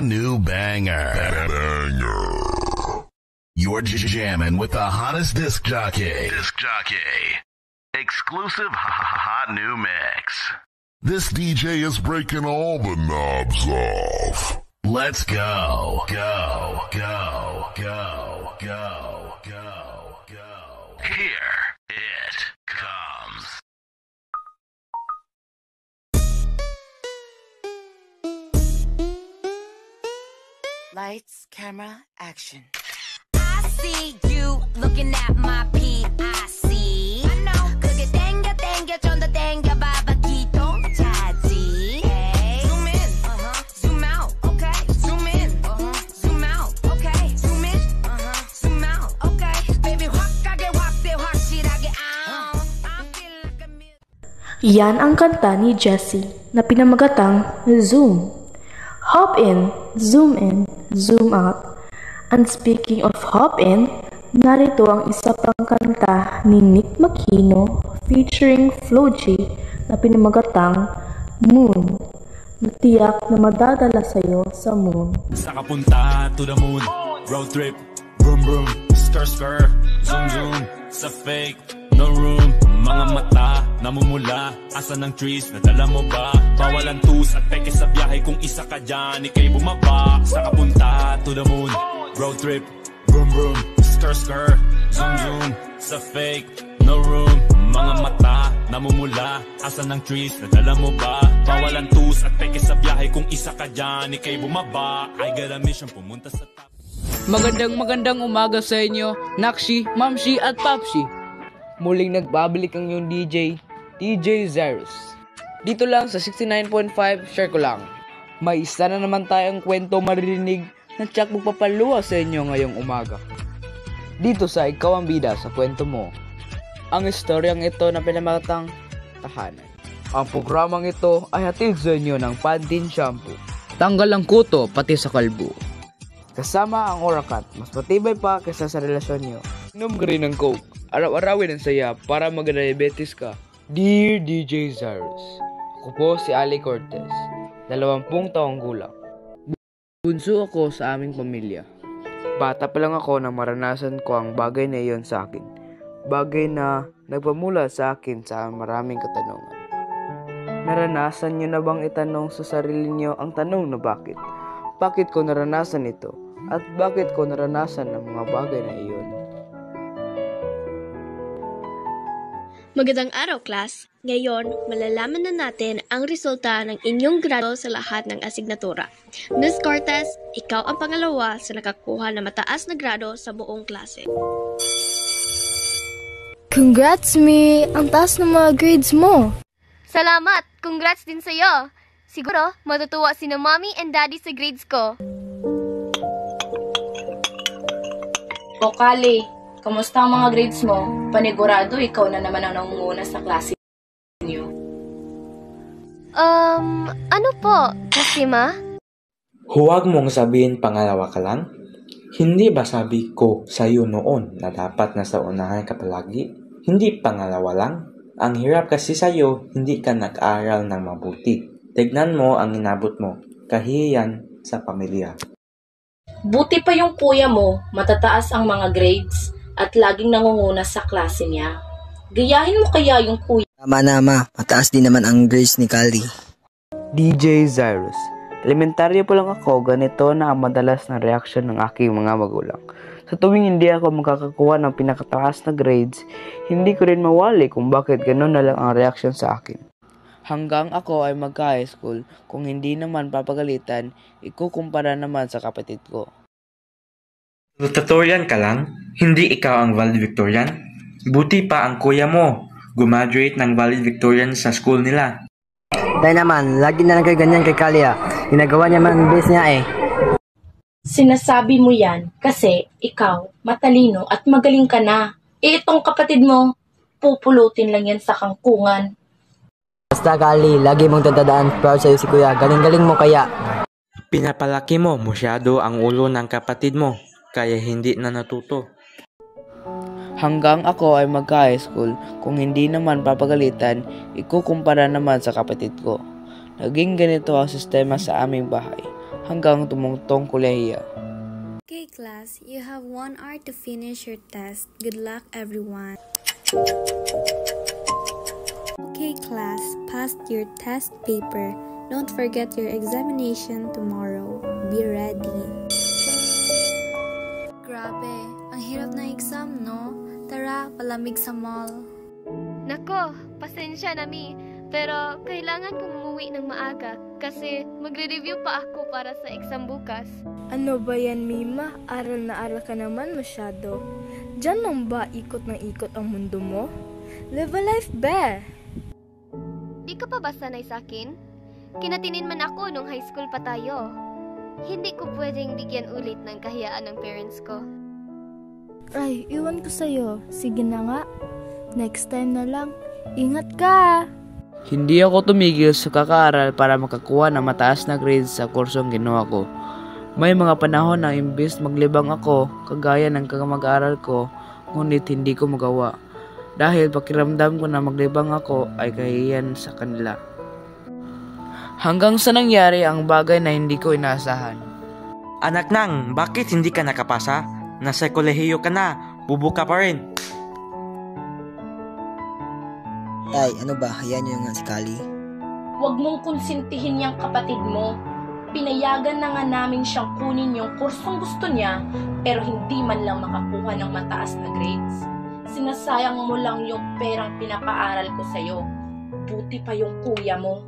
brand new banger. You're jamming with the hottest disc jockey. Exclusive hot new mix. This DJ is breaking all the knobs off. Let's go. Here it comes. Lights, camera, action. I see you looking at my PIC. I know. 그게 땡겨 좀 더 땡겨 봐봐 기동 차지. Zoom in, zoom out, okay. Zoom in, zoom out, okay. Zoom in, zoom out, okay. Baby 확 가게 확대 확실하게 I feel like a million. Yan ang kanta ni Jessie na pinamagatang Zoom. Hop in, zoom out. And speaking of hop in, narito ang isa pang kanta ni Nick Makino featuring Flo G na pinamagatang Moon, na tiyak na madadala sa'yo sa moon. Sa kapunta to the moon, road trip, vroom vroom, skr skr, zoom zoom, sa fake, no room, mga mata, namumula, asa ng trees, nadala mo ba? Bawalan tus at peke sa biyahe kung isa ka dyan, ikay bumaba. Sa kapunta to the moon, road trip, vroom vroom, skr skr, zoom zoom, sa fake, no room, mga mata, namumula, asa ng trees, nadala mo ba? Bawalan tus at peke sa biyahe kung isa ka dyan, ikay bumaba. I got a mission, pumunta sa top. Magandang umaga sa inyo, Nakshi, Mamshi at Papshi. Muling nagbabalik ang iyong DJ Zyrus. Dito lang sa 69.5, share ko lang. May isa na naman tayong kwento maririnig na tiyak magpapaluwa sa inyo ngayong umaga. Dito sa Ikaw ang Bida sa kwento mo. Ang istoryang ito na pinamagatang Tahanan. Ang programang ito ay hatid sa inyo ng Pantene Shampoo. Tanggal ang kuto pati sa kalbo. Kasama ang Oracat, mas matibay pa kaysa sa relasyon nyo. Inom ka rin ng Coke. Araw-arawin ang saya para mag-diabetes ka. Dear DJ Zyrus, ako po si Ali Cortez, 20 taong gulang. Bunso ako sa aming pamilya. Bata pa lang ako nang maranasan ko ang bagay na iyon sa akin. Bagay na nagpamula sa akin sa maraming katanungan. Naranasan niyo na bang itanong sa sarili niyo ang tanong na bakit? Bakit ko naranasan ito? At bakit ko naranasan ang mga bagay na iyon? Magandang araw, class! Ngayon, malalaman na natin ang resulta ng inyong grado sa lahat ng asignatura. Ms. Cortez, ikaw ang pangalawa sa nakakuha na mataas na grado sa buong klase. Congrats, Mi! Ang taas ng mga grades mo! Salamat! Congrats din sa'yo! Siguro, matutuwa si na mommy and daddy sa grades ko. O Kali, kamusta ang mga grades mo? Panigurado, ikaw na naman ang nangunguna sa klase niyo. Ano po, kasi ma? Huwag mong sabihin pangalawa ka lang. Hindi ba sabi ko sa'yo noon na dapat nasa unahan ka palagi? Hindi pangalawa lang. Ang hirap kasi sa'yo, hindi ka nag-aral ng mabuti. Tignan mo ang inabot mo. Kahihiyan sa pamilya. Buti pa yung kuya mo, matataas ang mga grades at laging nangunguna sa klase niya. Gayahin mo kaya yung kuya. Tama na ma, mataas din naman ang grades ni Kali. DJ Zyrus, elementaryo pa lang ako, ganito na ang madalas na reaksyon ng aking mga magulang. Sa tuwing hindi ako makakakuha ng pinakataas na grades, hindi ko rin mawali kung bakit gano'n na lang ang reaksyon sa akin. Hanggang ako ay magka-high school, kung hindi naman papagalitan, ikukumpara naman sa kapatid ko. Salutatorian ka lang? Hindi ikaw ang valedictorian? Buti pa ang kuya mo. Gumaduate ng valedictorian sa school nila. Dahil naman, lagi na lang kayo ganyan kay Kali ah. Ginagawa niya man ang base niya eh. Sinasabi mo yan kasi ikaw, matalino at magaling ka na. Itong kapatid mo, pupulutin lang yan sa kangkungan. Basta Kali, lagi mong tatandaan, proud sa'yo si kuya. Galing-galing mo kaya. Pinapalaki mo masyado ang ulo ng kapatid mo, kaya hindi na natuto. Hanggang ako ay magka-high school, kung hindi naman papagalitan, ikukumpara naman sa kapatid ko. Naging ganito ang sistema sa aming bahay. hanggang tumungtong kolehiya. Okay class, you have 1 hour to finish your test. Good luck everyone. Okay class, pass your test paper. Don't forget your examination tomorrow. Be ready. Grabe, ang hirap na exam, no? Tara, palamig sa mall. Nako, pasensya na mi. Pero kailangan kong umuwi ng maaga kasi magre-review pa ako para sa exam bukas. Ano ba yan, Mima? Aral na aral ka naman masyado. Diyan lang ba ikot ng ikot ang mundo mo? Live a life, be! Di ka pa ba sanay sa akin? Kinatinin man ako nung high school pa tayo. Hindi ko pwedeng bigyan ulit ng kahiyaan ng parents ko. Ay, iwan ko sa'yo. Sige na nga. Next time na lang. Ingat ka! Hindi ako tumigil sa kakaaral para makakuha ng mataas na grades sa kursong ginawa ko. May mga panahon na imbes maglibang ako, kagaya ng mag-aaral ko, ngunit hindi ko magawa. Dahil pakiramdam ko na maglibang ako ay kahihiyan sa kanila. Hanggang sa nangyari ang bagay na hindi ko inaasahan. Anak nang, bakit hindi ka nakapasa? Nasa kolehiyo ka na, bubuka pa rin. Tay, ano ba? Hayaan niyo nga si Kali. Huwag mong konsintihin yung kapatid mo. Pinayagan na nga namin siyang kunin yung kursong gusto niya, pero hindi man lang makakuha ng mataas na grades. Sinasayang mo lang yung perang pinapaaral ko sa'yo. Buti pa yung kuya mo.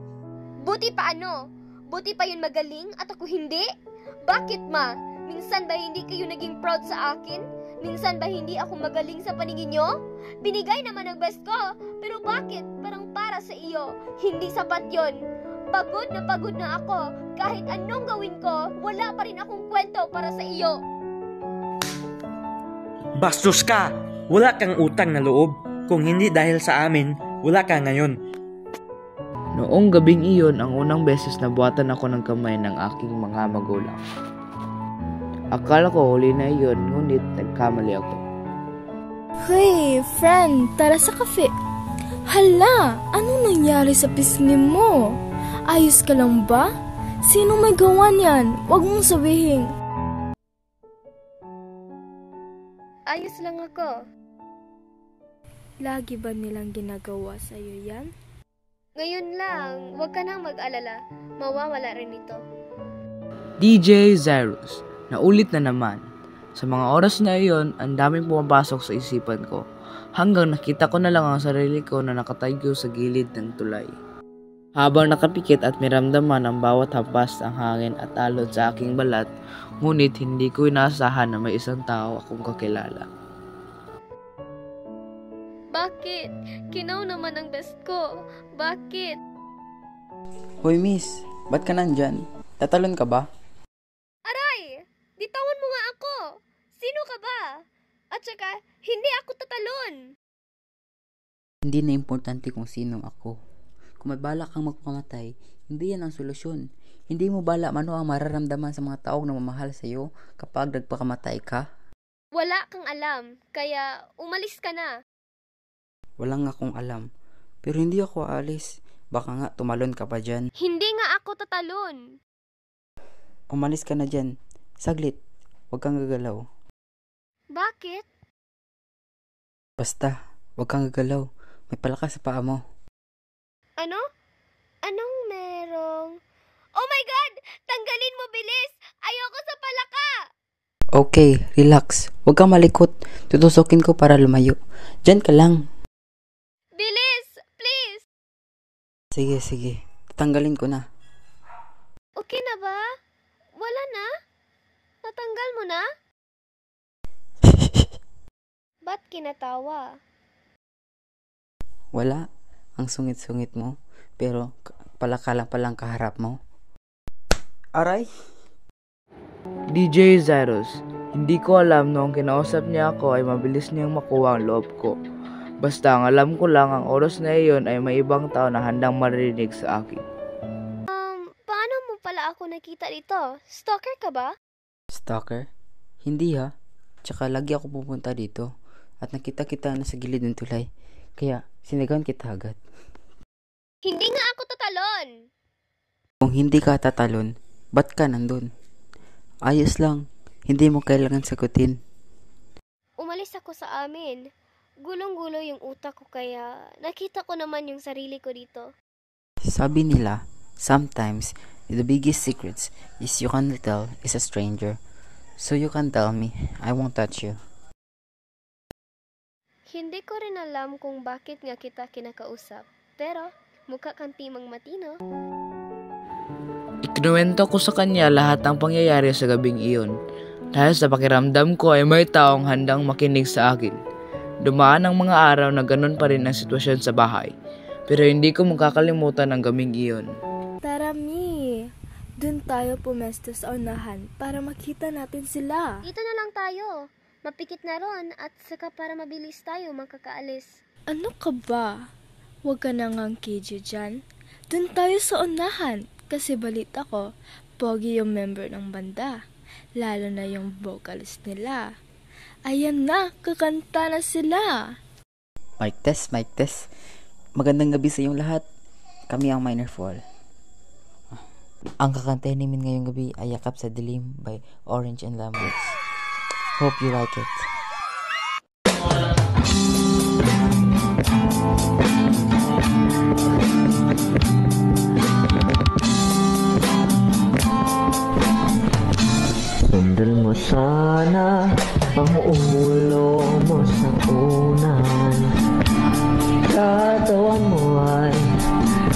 Buti pa ano? Buti pa yun magaling at ako hindi? Bakit ma? Minsan ba hindi kayo naging proud sa akin? Minsan ba hindi ako magaling sa paningin nyo? Binigay naman ang best ko, pero bakit? Parang para sa iyo. Hindi sapat yon. Pagod na ako. Kahit anong gawin ko, wala pa rin akong kwento para sa iyo. Bastos ka! Wala kang utang na loob. Kung hindi dahil sa amin, wala ka ngayon. Noong gabing iyon ang unang beses na buhatan ako ng kamay ng aking mga magulang. Akala ko huli na iyon, ngunit nagkamali ako. Hey, friend, tara sa kafe. Hala, anong nangyari sa pisngi mo? Ayos ka lang ba? Sino may gawa niyan? Huwag mong sabihin. Ayos lang ako. Lagi ba nilang ginagawa sa'yo yan? Ngayon lang, huwag ka nang mag-alala. Mawawala rin ito. DJ Zyrus, naulit na naman. Sa mga oras na iyon, ang daming pumapasok sa isipan ko. Hanggang nakita ko na lang ang sarili ko na nakatayo sa gilid ng tulay. Habang nakapikit at miramdaman ang bawat hampas ang hangin at alon sa aking balat, ngunit hindi ko inaasahan na may isang tao akong kakilala. Bakit? Kinaw naman ang best ko. Bakit? Hoy miss, ba't ka nandyan? Tatalon ka ba? Aray! Ditawan mo nga ako! Sino ka ba? At saka, hindi ako tatalon! Hindi na importante kung sino ako. Kung may balak kang magpamatay, hindi yan ang solusyon. Hindi mo bala ano ang mararamdaman sa mga taong namamahal sa iyo kapag nagpakamatay ka? Wala kang alam, kaya umalis ka na. Wala nga akong alam. Pero hindi ako aalis. Baka nga tumalon ka pa dyan. Hindi nga ako tatalon. Umalis ka na dyan. Saglit. Huwag kang gagalaw. Bakit? Basta, huwag kang gagalaw. May palaka sa paa mo. Ano? Anong merong? Oh my God! Tanggalin mo bilis! Ayoko sa palaka! Okay, relax. Huwag kang malikot. Tutusukin ko para lumayo. Diyan ka lang. Bilis! Please! Sige. Tatanggalin ko na. Okay na ba? Wala na? Natanggal mo na? Ba't kinatawa? Wala. Ang sungit-sungit mo. Pero palaka lang palang kaharap mo. Aray! DJ Zyrus, hindi ko alam noong kinausap niya ako ay mabilis niyang makuha ang loob ko. Basta ang alam ko lang ang oras na iyon ay may ibang tao na handang marinig sa akin. Paano mo pala ako nakita dito? Stalker ka ba? Stalker? Hindi ha. Tsaka lagi ako pupunta dito. At nakita kita na sa gilid ng tulay. Kaya sinigawan kita agad. Hindi nga ako tatalon! Kung hindi ka tatalon, Ba't ka nandun? Ayos lang. Hindi mo kailangan sagutin. Umalis ako sa amin. Gulong-gulo yung utak ko kaya nakita ko naman yung sarili ko dito. Sabi nila, sometimes, the biggest secrets is you can't tell is a stranger. So you can tell me, I won't touch you. Hindi ko rin alam kung bakit nga kita kinakausap. Pero, mukha kang timang matino. Ikinuwento ko sa kanya lahat ng pangyayari sa gabing iyon. Dahil sa pakiramdam ko ay may taong handang makinig sa akin. Dumaan ang mga araw na ganun pa rin ang sitwasyon sa bahay. Pero hindi ko makakalimutan ang gabing iyon. Tara, Mi. Dun tayo pumesto sa unahan para makita natin sila. Dito na lang tayo. Mapikit na ron at saka para mabilis tayo makakaalis. Ano ka ba? Huwag ka na ngang KJ dyan. Dun tayo sa unahan kasi balita ko, pogi yung member ng banda. Lalo na yung vocalist nila. Ayan na, kakanta na sila. Mic test. Magandang gabi sa inyong lahat. Kami ang Minor Fall. Ang kakantahin namin ngayong gabi ay Yakap sa Dilim by Orange and Lamberts. Hope you like it. Sundal mo sana ang ulo mo sa unan. Katawan mo ay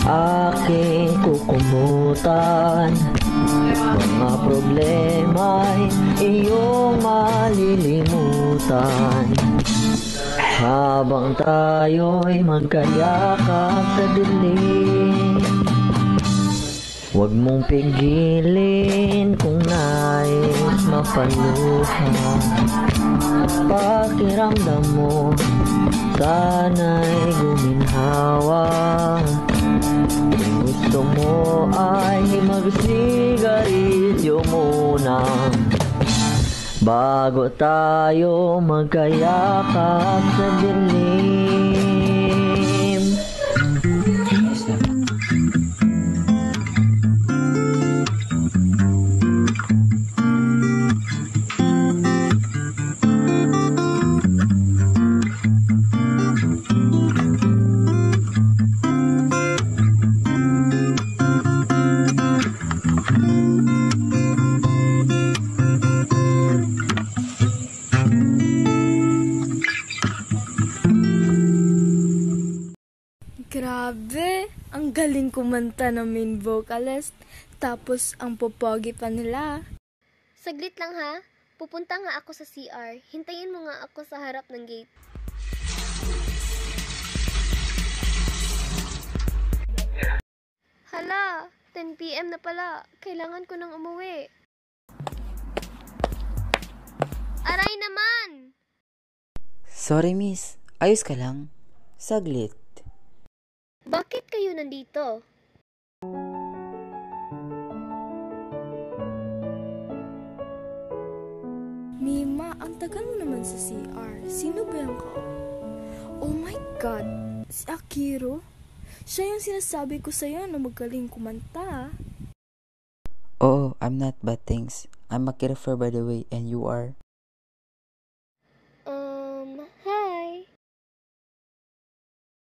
aking kukumutan. Mga problema'y iyong malilimutan. Habang tayo'y magkayakap sa dilim. Huwag mong pigilin kung nais mapaluha. Pakiramdam mo, sana'y guminhawa. Kung gusto mo ay magsigarilyo muna bago tayo magkayakap sa dilim. Grabe, ang galing kumanta ng main vocalist. Tapos ang popogi pa nila. Saglit lang ha. Pupunta nga ako sa CR. Hintayin mo nga ako sa harap ng gate. Hala, 10 PM na pala. Kailangan ko nang umuwi. Aray naman! Sorry miss, ayos ka lang? Saglit. Bakit kayo nandito? Mima, ang tagal mo naman sa CR. Sino ba yung ka? Oh my God, si Akiro? Siya yung sinasabi ko sa'yo na magaling kumanta. Oo, I'm not bad things. I'm Akira by the way, and you are? Hi.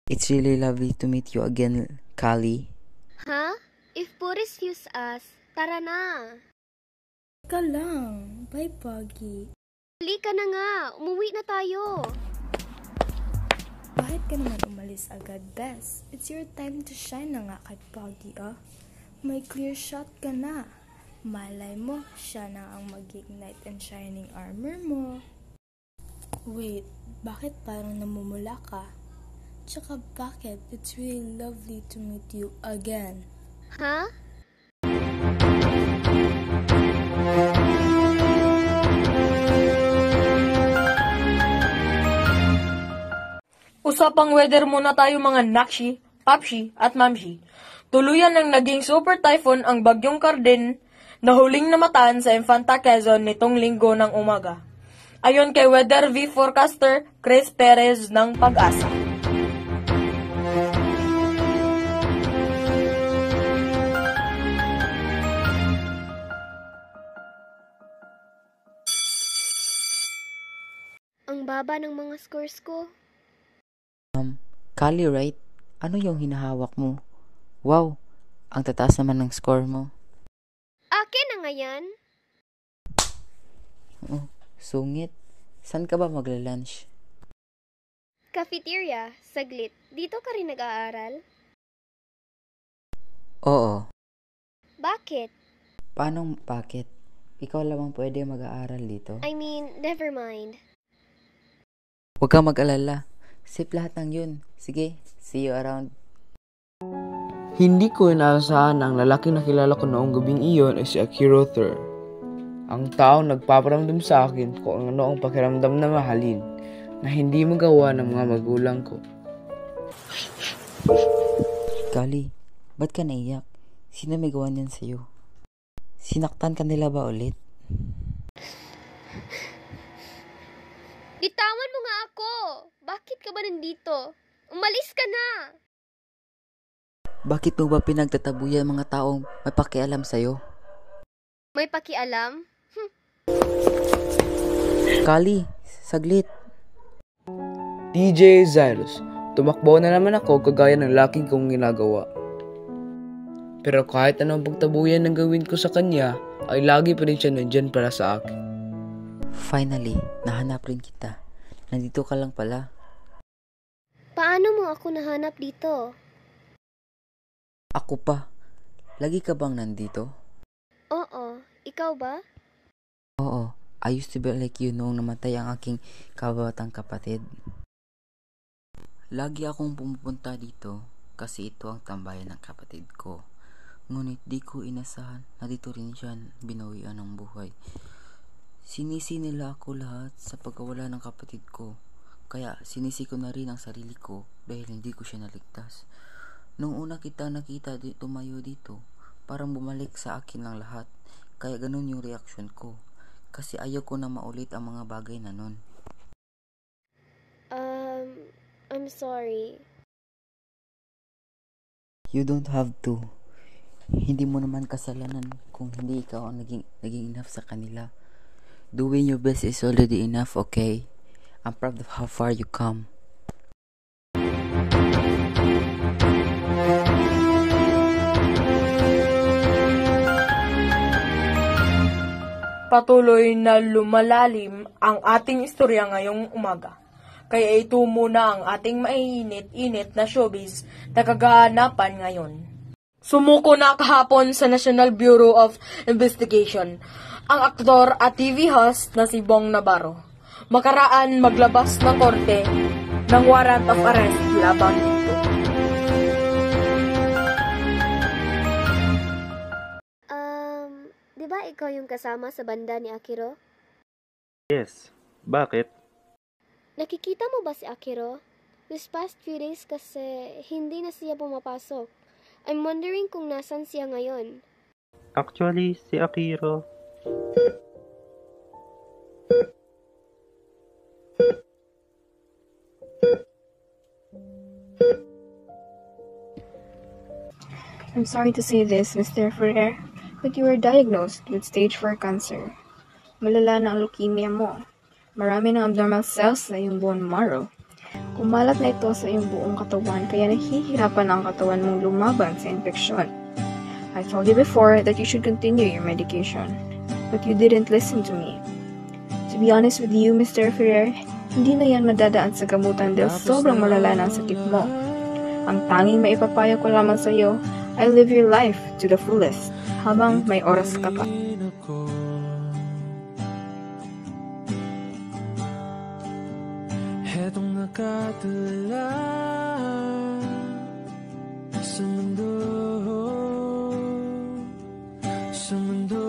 It's really lovely to meet you again, Kali. Ha? If Puris views us, tara na. Ka lang. Bye, Poggy. Halika na nga. Umuwi na tayo. Bakit ka naman umalis agad, Bes? It's your time to shine na nga kay Poggy, ah. May clear shot ka na. Malay mo, siya na ang mag-ignite and shining armor mo. Wait, bakit parang namumula ka? Tsaka bakit? It's really lovely to meet you again. Ha? Usapang weather muna tayo mga Nakshi, Papshi at Mamshi. Tuluyan ng naging super typhoon ang bagyong Carden na huling namataan sa Infanta Quezon nitong linggo ng umaga. Ayon kay Weather V forecaster Chris Perez ng Pag-asa. Ang baba ng mga scores ko. Kali, right? Ano yung hinahawak mo? Wow, ang tataas naman ng score mo. Akin na nga yan. Oh, sungit. Saan ka ba magla-lunch? Cafeteria, saglit. Dito ka rin nag-aaral? Oo. Bakit? Paano bakit? Ikaw lamang pwede mag-aaral dito? I mean, never mind. Huwag kang mag-alala. Safe lahat ng yun. Sige, see you around. Hindi ko inaasahan na ang lalaking nakilala ko noong gabing iyon ay si Akira III. Ang taong nagpaparamdam sa akin kung ano ang pakiramdam na mahalin na hindi magawa ng mga magulang ko. Kali, ba't ka naiyak? Sino may gawa niyan sa'yo? Sinaktan ka nila ba ulit? Bitawan mo nga ako! Bakit ka ba nandito? Umalis ka na! Bakit mo ba pinagtatabuyan mga taong may pakialam sa'yo? May pakialam? Kali, saglit. DJ Zyrus, tumakbo na naman ako kagaya ng laking kong ginagawa. Pero kahit anong pagtabuyan ng gawin ko sa kanya, ay lagi pa rin siya nandyan para sa akin. Finally, nahanap rin kita. Nandito ka lang pala. Paano mo ako nahanap dito? Ako pa. Lagi ka bang nandito? Oo. Ikaw ba? Oo. I used to be like you noong namatay ang aking kabatang kapatid. Lagi akong pumupunta dito kasi ito ang tambayan ng kapatid ko. Ngunit di ko inasahan na dito rin siya binawian ng buhay. Sinisi nila ako lahat sa pagkawala ng kapatid ko. Kaya sinisi ko na rin ang sarili ko dahil hindi ko siya naligtas. Nung una kita nakita tumayo dito, parang bumalik sa akin lang lahat. Kaya ganun yung reaksyon ko. Kasi ayaw ko na maulit ang mga bagay na nun. I'm sorry. You don't have to. Hindi mo naman kasalanan kung hindi ikaw ang naging enough sa kanila. Doing your best is already enough, okay? I'm proud of how far you come. Patuloy na lumalalim ang ating istorya ngayong umaga. Kaya ito muna ang ating mainit-init na showbiz na kaganapan ngayon. Sumuko na kahapon sa National Bureau of Investigation ang aktor at TV host na si Bong Navarro. Makaraan maglabas ng korte ng warrant of arrest laban dito. Di ba ikaw yung kasama sa banda ni Akiro? Yes. Bakit? Nakikita mo ba si Akiro? This past few days kasi hindi na siya pumapasok. I'm wondering kung nasan siya ngayon. Actually, si Akiro. I'm sorry to say this, Mr. Ferrer, but you were diagnosed with stage 4 cancer. Malala na ang leukemia mo. Marami ng abnormal cells sa iyong bone marrow. Kumalat na ito sa iyong buong katawan kaya nahihirapan ang katawan mong lumaban sa infeksyon. I told you before that you should continue your medication, but you didn't listen to me. To be honest with you, Mr. Ferrer, hindi na yan madadaan sa gamutan dahil sobrang malala na ang sakit mo. Ang tanging maipapayo ko lamang sa iyo ay live your life to the fullest habang may oras ka pa. Hetong nakatala sa mundo, sa mundo.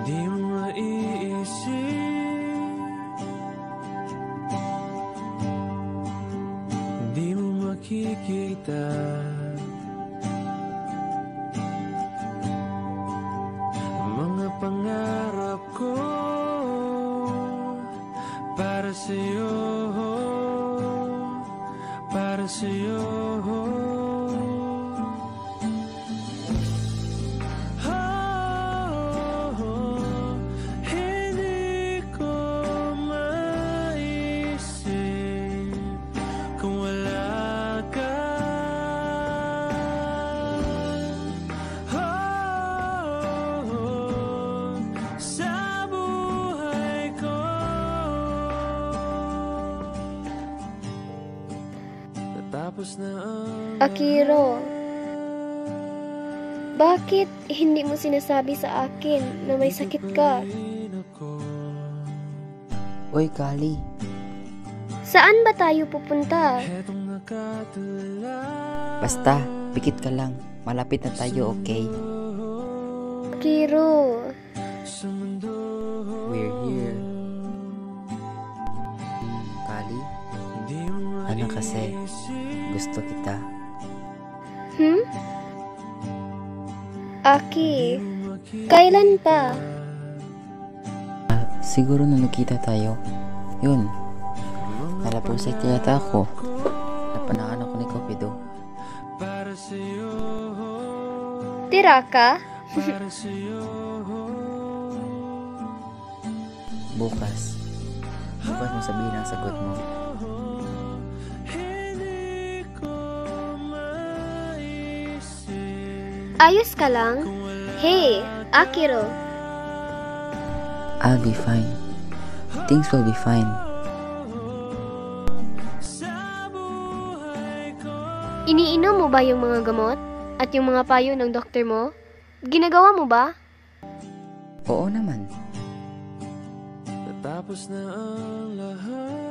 Di mo maiisip, di mo makikita. Mga pangarap ko para sa'yo, Akiro, bakit hindi mo sinasabi sa akin na may sakit ka? Uy, Kali. Saan ba tayo pupunta? Basta, pikit ka lang. Malapit na tayo, okay? Akiro, We're here. Kali, ano kasi, gusto kita. Aki, kailan pa? Siguro na nagkita tayo. Yun. Nalapusay tiyata ako. Napanaan ako ni Cupido. Tira ka? Bukas mo sabihin ang sagot mo. Ayos ka lang? Hey, Akiro. I'll be fine. Things will be fine. Iniinom mo ba yung mga gamot? At yung mga payo ng doktor mo? Ginagawa mo ba? Oo naman. Tapos na ang lahat.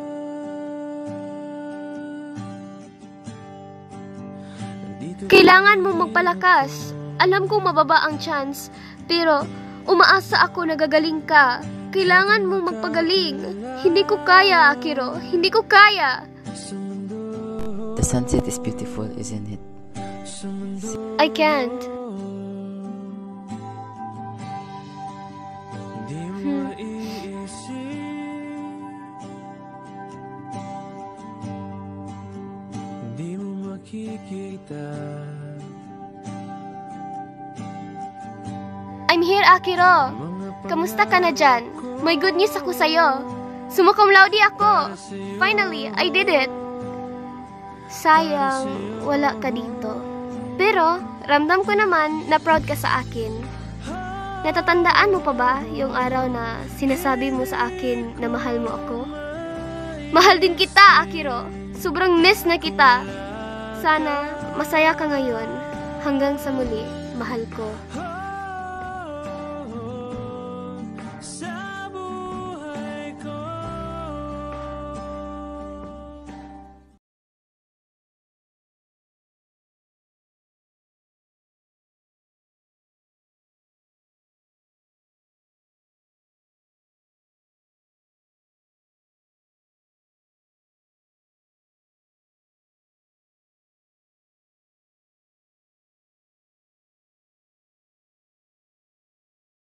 Kailangan mo magpalakas. Alam kong mababa ang chance, pero umaasa ako na gagaling ka. Kailangan mong magpagaling. Hindi ko kaya, Akiro. Hindi ko kaya. The sunset is beautiful, isn't it? I can't. Di mo makikita. I'm here, Akiro. Kamusta ka na dyan? May good news ako sa'yo. Summa cum laude ako. Finally, I did it. Sayang, wala ka dito. Pero, ramdam ko naman na proud ka sa akin. Natatandaan mo pa ba yung araw na sinasabi mo sa akin na mahal mo ako? Mahal din kita, Akiro. Sobrang miss na kita. Sana masaya ka ngayon. Hanggang sa muli, mahal ko.